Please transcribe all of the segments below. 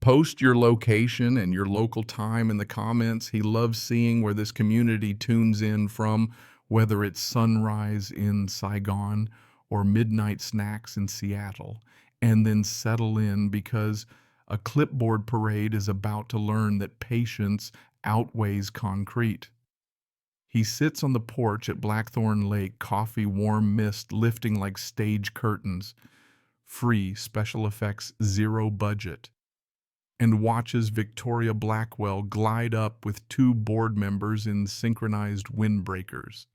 Post your location and your local time in the comments. He loves seeing where this community tunes in from, whether it's sunrise in Saigon or midnight snacks in Seattle, and then settle in because a clipboard parade is about to learn that patience outweighs concrete. He sits on the porch at Blackthorn Lake, coffee warm mist lifting like stage curtains, free special effects, zero budget, and watches Victoria Blackwell glide up with two board members in synchronized windbreakers.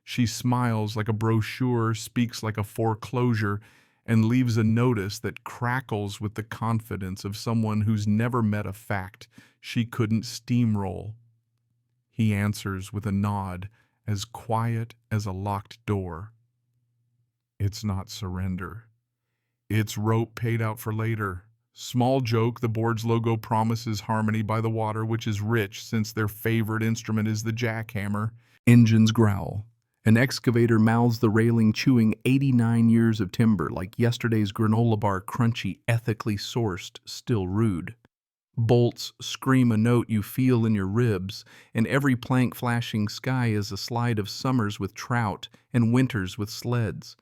She smiles like a brochure, speaks like a foreclosure, and leaves a notice that crackles with the confidence of someone who's never met a fact she couldn't steamroll. He answers with a nod, as quiet as a locked door. It's not surrender. It's rope paid out for later. Small joke, the board's logo promises harmony by the water, which is rich since their favorite instrument is the jackhammer. Engines growl. An excavator mouths the railing, chewing 89 years of timber like yesterday's granola bar, crunchy, ethically sourced, still rude. Bolts scream a note you feel in your ribs, and every plank flashing sky is a slide of summers with trout and winters with sleds.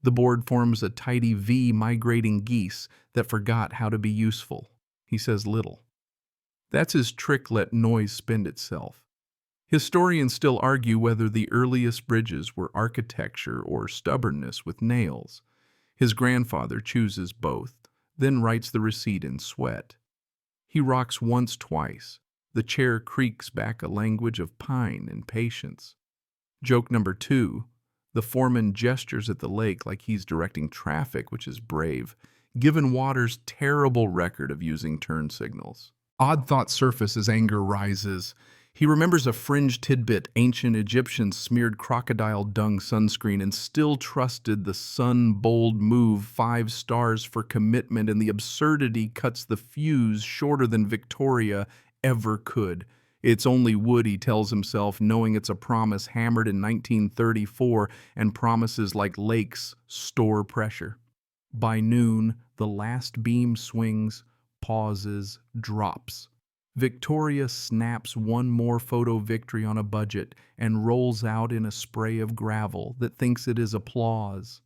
The board forms a tidy V migrating geese that forgot how to be useful. He says little. That's his trick, let noise spend itself. Historians still argue whether the earliest bridges were architecture or stubbornness with nails. His grandfather chooses both, then writes the receipt in sweat. He rocks once, twice. The chair creaks back a language of pine and patience. Joke number 2. The foreman gestures at the lake like he's directing traffic, which is brave, given water's terrible record of using turn signals. Odd thoughts surface as anger rises. He remembers a fringe tidbit ancient Egyptians smeared crocodile dung sunscreen and still trusted the sun-bold move 5 stars for commitment, and the absurdity cuts the fuse shorter than Victoria ever could. It's only wood, he tells himself, knowing it's a promise hammered in 1934, and promises like lakes store pressure. By noon, the last beam swings, pauses, drops. Victoria snaps one more photo victory on a budget and rolls out in a spray of gravel that thinks it is applause.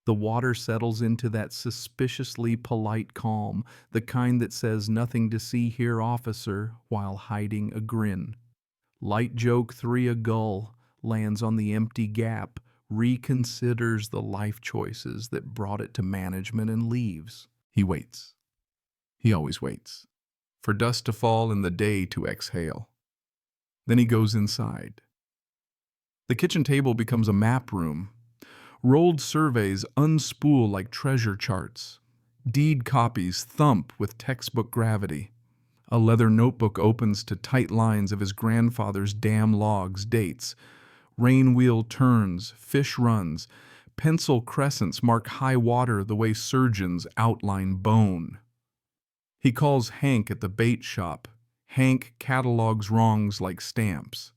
The water settles into that suspiciously polite calm, the kind that says nothing to see here, officer, while hiding a grin. Light joke 3, a gull lands on the empty gap, reconsiders the life choices that brought it to management, and leaves. He waits. He always waits. For dust to fall and the day to exhale. Then he goes inside. The kitchen table becomes a map room. Rolled surveys unspool like treasure charts. Deed copies thump with textbook gravity. A leather notebook opens to tight lines of his grandfather's dam logs, dates. Rain wheel turns, fish runs. Pencil crescents mark high water the way surgeons outline bone. He calls Hank at the bait shop. Hank catalogs wrongs like stamps.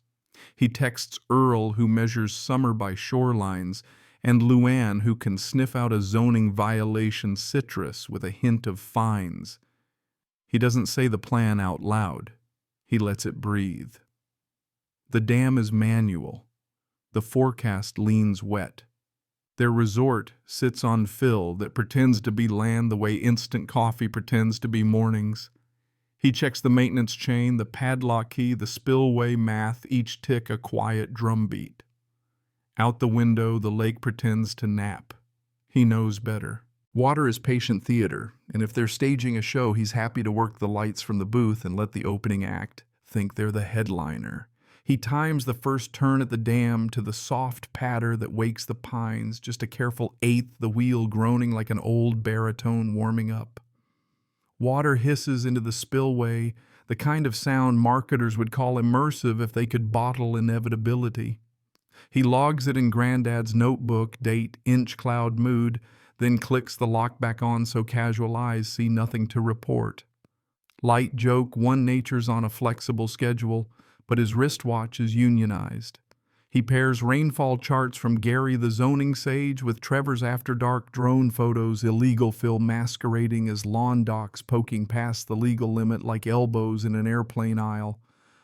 He texts Earl, who measures summer by shorelines, and Luann, who can sniff out a zoning violation citrus with a hint of fines. He doesn't say the plan out loud. He lets it breathe. The dam is manual. The forecast leans wet. Their resort sits on fill that pretends to be land the way instant coffee pretends to be mornings. He checks the maintenance chain, the padlock key, the spillway math, each tick a quiet drumbeat. Out the window, the lake pretends to nap. He knows better. Water is patient theater, and if they're staging a show, he's happy to work the lights from the booth and let the opening act think they're the headliner. He times the first turn at the dam to the soft patter that wakes the pines, just a careful eighth, the wheel groaning like an old baritone warming up. Water hisses into the spillway, the kind of sound marketers would call immersive if they could bottle inevitability. He logs it in Granddad's notebook, date, inch cloud mood, then clicks the lock back on so casual eyes see nothing to report. Light joke, one nature's on a flexible schedule, but his wristwatch is unionized. He pairs rainfall charts from Gary the zoning sage with Trevor's after-dark drone photos, illegal film masquerading as lawn docks poking past the legal limit like elbows in an airplane aisle,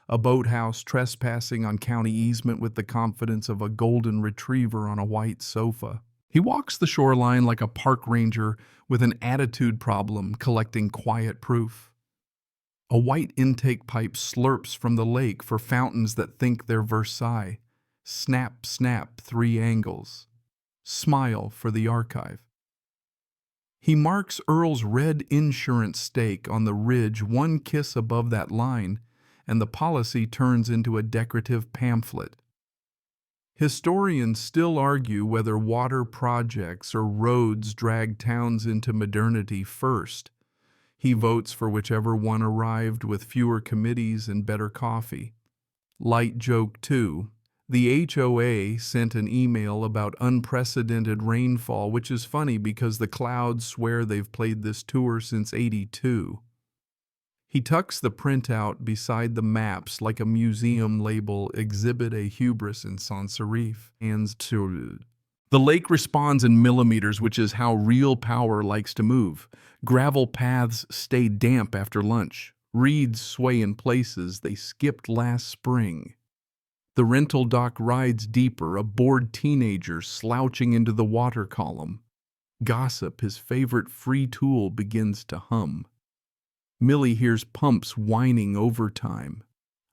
a boathouse trespassing on county easement with the confidence of a golden retriever on a white sofa. He walks the shoreline like a park ranger with an attitude problem collecting quiet proof. A white intake pipe slurps from the lake for fountains that think they're Versailles. Snap, snap, 3 angles. Smile for the archive. He marks Earl's red insurance stake on the ridge 1 kiss above that line, and the policy turns into a decorative pamphlet. Historians still argue whether water projects or roads drag towns into modernity first. He votes for whichever one arrived with fewer committees and better coffee. Light joke 2. The HOA sent an email about unprecedented rainfall, which is funny because the Clouds swear they've played this tour since '82. He tucks the printout beside the maps like a museum label, Exhibit A Hubris in Sans Serif. The lake responds in millimeters, which is how real power likes to move. Gravel paths stay damp after lunch. Reeds sway in places they skipped last spring. The rental dock rides deeper, a bored teenager slouching into the water column. Gossip, his favorite free tool, begins to hum. Millie hears pumps whining overtime.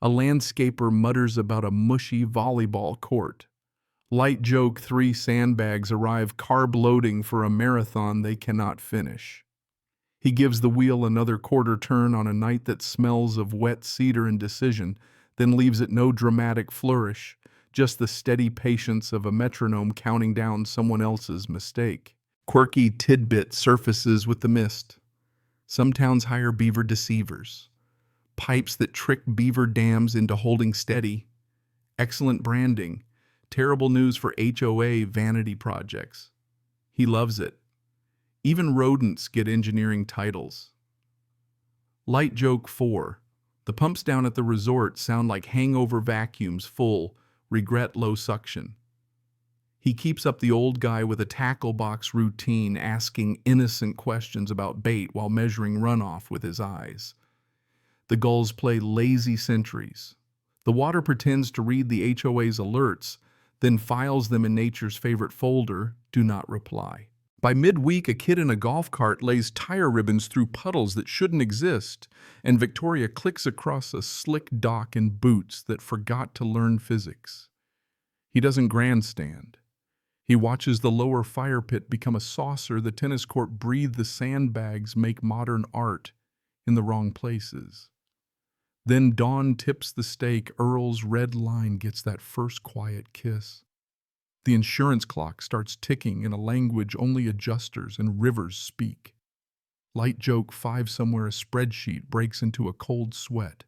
A landscaper mutters about a mushy volleyball court. Light joke 3. Sandbags arrive carb loading for a marathon they cannot finish. He gives the wheel another quarter turn on a night that smells of wet cedar and decision, then leaves it no dramatic flourish, just the steady patience of a metronome counting down someone else's mistake. Quirky tidbit surfaces with the mist. Some towns hire beaver deceivers. Pipes that trick beaver dams into holding steady. Excellent branding. Terrible news for HOA vanity projects. He loves it. Even rodents get engineering titles. Light joke 4. The pumps down at the resort sound like hangover vacuums full, regret low suction. He keeps up the old guy with a tackle box routine, asking innocent questions about bait while measuring runoff with his eyes. The gulls play lazy sentries. The water pretends to read the HOA's alerts, then files them in nature's favorite folder, do not reply. By midweek, a kid in a golf cart lays tire ribbons through puddles that shouldn't exist, and Victoria clicks across a slick dock in boots that forgot to learn physics. He doesn't grandstand. He watches the lower fire pit become a saucer, the tennis court breathe, the sandbags make modern art in the wrong places. Then dawn tips the stake, Earl's red line gets that first quiet kiss. The insurance clock starts ticking in a language only adjusters and rivers speak. Light joke 5. Somewhere a spreadsheet breaks into a cold sweat.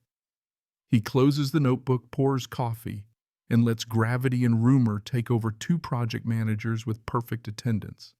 He closes the notebook, pours coffee, and lets gravity and rumor take over 2 project managers with perfect attendance.